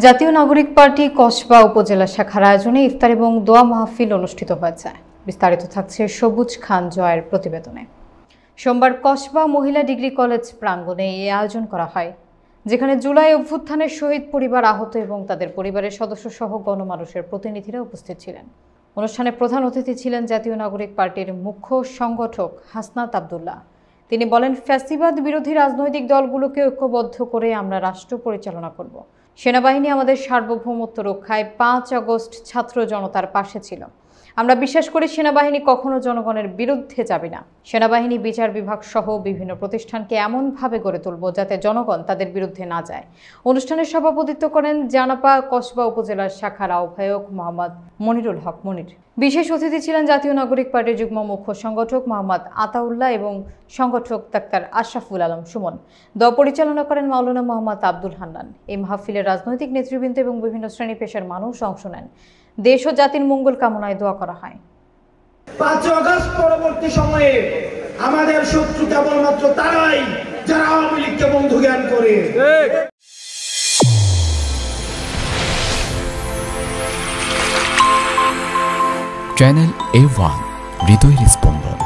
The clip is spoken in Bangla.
জাতীয় নাগরিক পার্টি কসবা উপজেলা শাখার আয়োজনে ইফতার এবং দোয়া মাহফিল অনুষ্ঠিত হয়েছে। বিস্তারিত থাকছে সবুজ খান জয়ের প্রতিবেদনে। সোমবার কসবা মহিলা ডিগ্রি কলেজ প্রাঙ্গণে এই আয়োজন করা হয়, যেখানে জুলাই অভ্যুত্থানের শহীদ পরিবার, আহত এবং তাদের পরিবারের সদস্য সহ গণমানুষের প্রতিনিধিরা উপস্থিত ছিলেন। অনুষ্ঠানে প্রধান অতিথি ছিলেন জাতীয় নাগরিক পার্টির মুখ্য সংগঠক হাসনাত আবদুল্লাহ। তিনি বলেন, ফ্যাসিবাদ বিরোধী রাজনৈতিক দলগুলোকে ঐক্যবদ্ধ করে আমরা রাষ্ট্র পরিচালনা করব। সেনাবাহিনী আমাদের সার্বভৌমত্ব রক্ষায় 5 আগস্ট ছাত্র জনতার পাশে ছিল। আমরা বিশ্বাস করি সেনাবাহিনী কখনো জনগণের বিরুদ্ধে যাবে না। সেনাবাহিনী, বিচার বিভাগ সহ বিভিন্ন প্রতিষ্ঠানকে এমনভাবে গড়ে তুলব যাতে জনগণ তাদের বিরুদ্ধে না যায়। অনুষ্ঠানে সভাপতিত্ব করেন জানাপা কসবা উপজেলার শাখার আহ্বায়ক মোহাম্মদ মনিরুল হক মনির। বিশেষ অতিথি ছিলেন জাতীয় নাগরিক পার্টির যুগ্ম মুখ্য সংগঠক মোহাম্মদ আতাউল্লাহ এবং সংগঠক ডাক্তার আশরাফুল আলম সুমন। দল পরিচালনা করেন মাওলানা মোহাম্মদ আব্দুল হান্নান। এই মাহফিলে রাজনৈতিক নেতৃবৃন্দ এবং বিভিন্ন শ্রেণী পেশার মানুষ অংশ নেন। দেশ ও জাতির মঙ্গল কামনায় দোয়া করা হয়। 5 আগস্ট পরবর্তী সময়ে আমাদের শত্রু কেবলমাত্র তারাই যারা আওয়ামী লীগকে বন্ধু জ্ঞান করে। চ্যানেল A1 হৃদয়ের স্পন্দন।